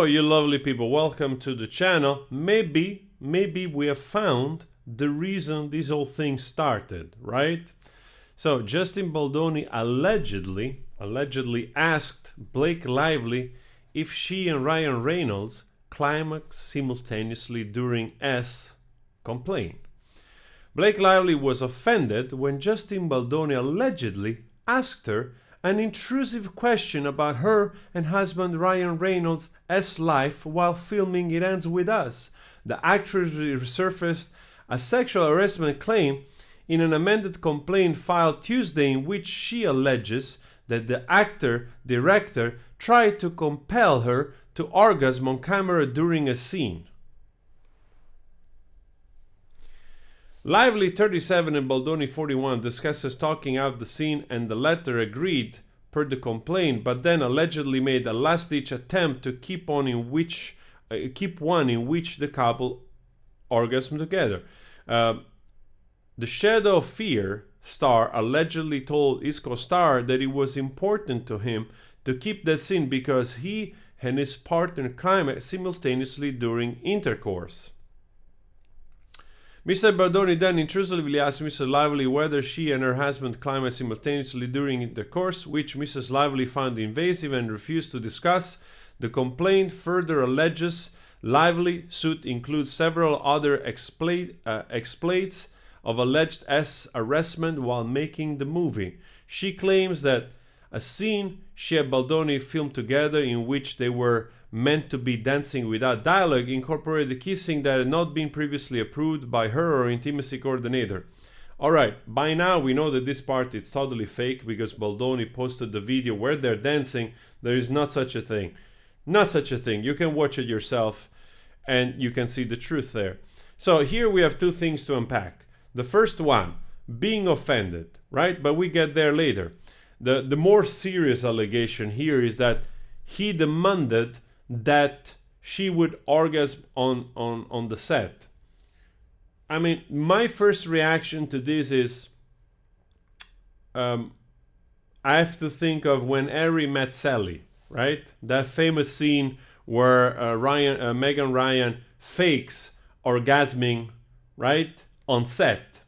you lovely people, welcome to the channel. Maybe we have found the reason this whole thing started, right? So Justin Baldoni allegedly asked Blake Lively if she and Ryan Reynolds climaxed simultaneously during S complaint. Blake Lively was offended when Justin Baldoni allegedly asked her an intrusive question about her and husband Ryan Reynolds' life while filming It Ends With Us. The actress resurfaced a sexual harassment claim in an amended complaint filed Tuesday in which she alleges that the actor-director tried to compel her to orgasm on camera during a scene. Lively 37 and Baldoni 41 discusses talking out the scene, and the latter agreed per the complaint, but then allegedly made a last-ditch attempt to keep one in which the couple orgasmed together. The Shadow of Fear star allegedly told his co-star that it was important to him to keep the scene because he and his partner climaxed simultaneously during intercourse. Mr. Baldoni then intrusively asked Mrs. Lively whether she and her husband climaxed simultaneously during intercourse, which Mrs. Lively found invasive and refused to discuss. The complaint further alleges Lively's suit includes several other exploits of alleged harassment while making the movie. She claims that a scene she and Baldoni filmed together in which they were meant to be dancing without dialogue incorporated kissing that had not been previously approved by her or intimacy coordinator. Alright, by now we know that this part is totally fake because Baldoni posted the video where they're dancing. There is not such a thing. Not such a thing. You can watch it yourself and you can see the truth there. So here we have two things to unpack. The first one, being offended, right? But we get there later. The more serious allegation here is that he demanded that she would orgasm on the set. I mean, my first reaction to this is I have to think of When Harry Met Sally, right? That famous scene where Megan Ryan fakes orgasming, right, on set,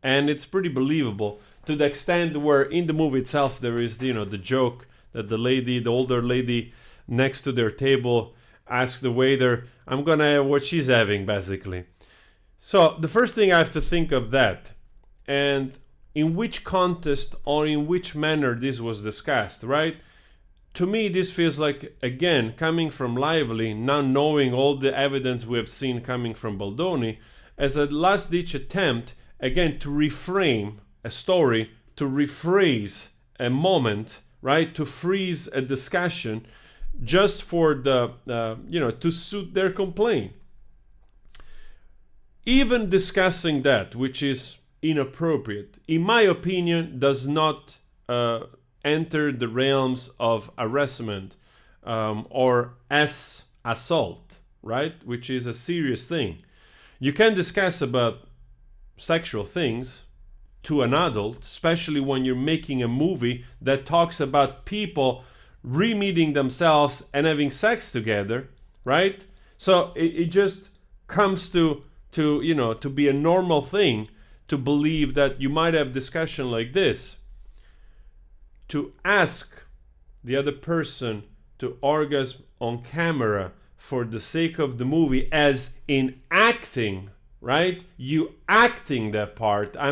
and it's pretty believable to the extent where in the movie itself there is the joke that the older lady next to their table asks the waiter, I'm gonna have what she's having, basically. So the first thing I have to think of that, and in which context or in which manner this was discussed, right? To me, this feels like, again, coming from Lively, now knowing all the evidence we have seen coming from Baldoni, as a last-ditch attempt, again, to reframe a story, to rephrase a moment, right? To freeze a discussion just for to suit their complaint. Even discussing that, which is inappropriate, in my opinion, does not enter the realms of harassment or assault, right? Which is a serious thing. You can discuss about sexual things to an adult, especially when you're making a movie that talks about people re-meeting themselves and having sex together, right? So it just comes to be a normal thing to believe that you might have discussion like this. To ask the other person to orgasm on camera for the sake of the movie, as in acting, right? You acting that part. I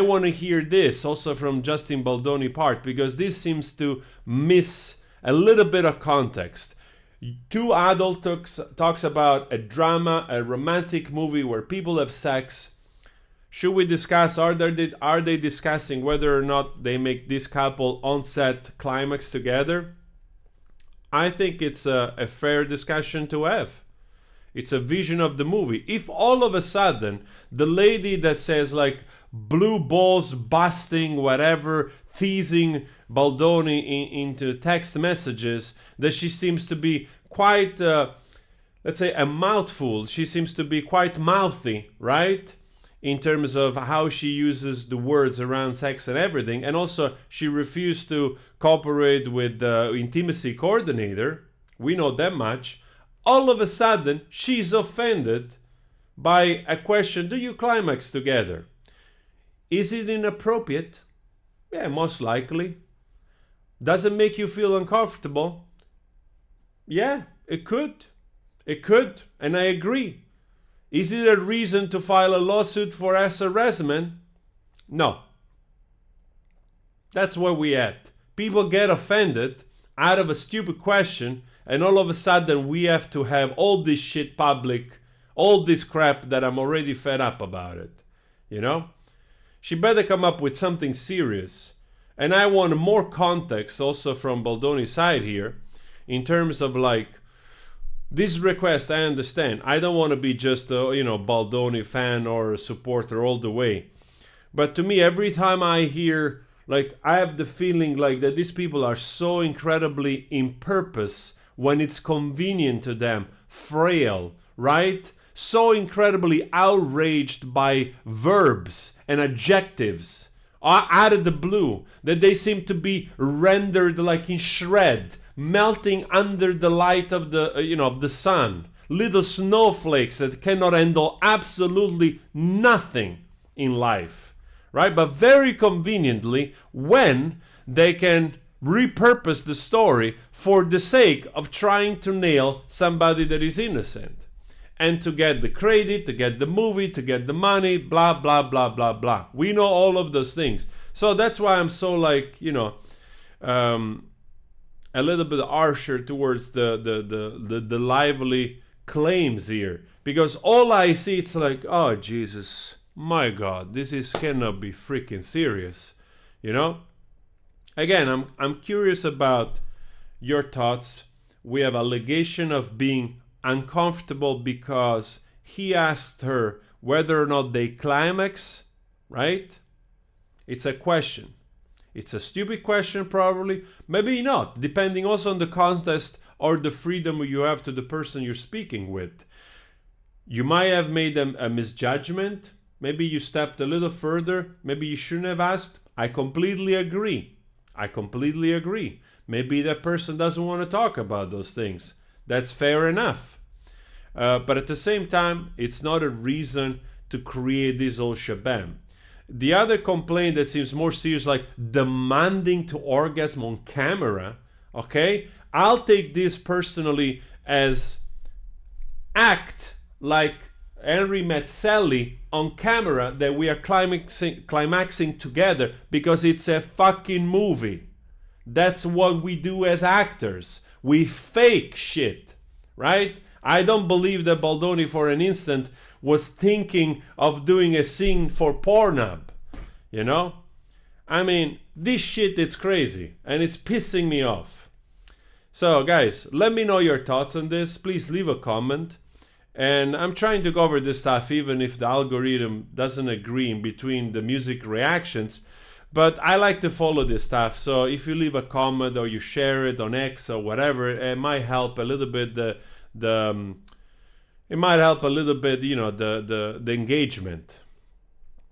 want to hear this also from Justin Baldoni part, because this seems to miss a little bit of context. Two adult talks about a drama, a romantic movie where people have sex. Should we discuss, are they discussing whether or not they make this couple on set climax together? I think it's a fair discussion to have. It's a vision of the movie. If all of a sudden the lady that says like blue balls busting, whatever, teasing Baldoni into text messages, that she seems to be quite, let's say, a mouthful. She seems to be quite mouthy, right? In terms of how she uses the words around sex and everything. And also, she refused to cooperate with the intimacy coordinator. We know that much. All of a sudden, she's offended by a question, do you climax together? Is it inappropriate? Yeah, most likely. Does it make you feel uncomfortable? Yeah, it could. It could, and I agree. Is it a reason to file a lawsuit for harassment? No. That's where we at. People get offended out of a stupid question, and all of a sudden we have to have all this shit public, all this crap that I'm already fed up about it. You know? She better come up with something serious. And I want more context also from Baldoni's side here, in terms of like, this request, I understand. I don't want to be just a Baldoni fan or a supporter all the way. But to me, every time I hear, like, I have the feeling like that these people are so incredibly impurpose when it's convenient to them, frail, right? So incredibly outraged by verbs and adjectives out of the blue that they seem to be rendered like in shred, melting under the light of the of the sun, little snowflakes that cannot handle absolutely nothing in life, right? But very conveniently, when they can repurpose the story for the sake of trying to nail somebody that is innocent, and to get the credit, to get the movie, to get the money, blah blah blah blah blah. We know all of those things, so that's why I'm so like a little bit harsher towards the lively claims here, because all I see, it's like, oh Jesus, my God, this cannot be freaking serious, Again, I'm curious about your thoughts. We have allegation of being uncomfortable because he asked her whether or not they climax, right? It's a question. It's a stupid question, probably. Maybe not, depending also on the context or the freedom you have to the person you're speaking with. You might have made a misjudgment. Maybe you stepped a little further. Maybe you shouldn't have asked. I completely agree. Maybe that person doesn't want to talk about those things. That's fair enough. But at the same time, it's not a reason to create this whole shabam. The other complaint that seems more serious, like demanding to orgasm on camera, okay? I'll take this personally as act like Henry met Sally on camera that we are climaxing together because it's a fucking movie. That's what we do as actors. We fake shit, right? I don't believe that Baldoni for an instant was thinking of doing a scene for Pornhub, I mean, this shit, it's crazy, and it's pissing me off. So, guys, let me know your thoughts on this. Please leave a comment. And I'm trying to cover this stuff even if the algorithm doesn't agree in between the music reactions. But I like to follow this stuff, so if you leave a comment or you share it on X or whatever, it might help a little bit the engagement.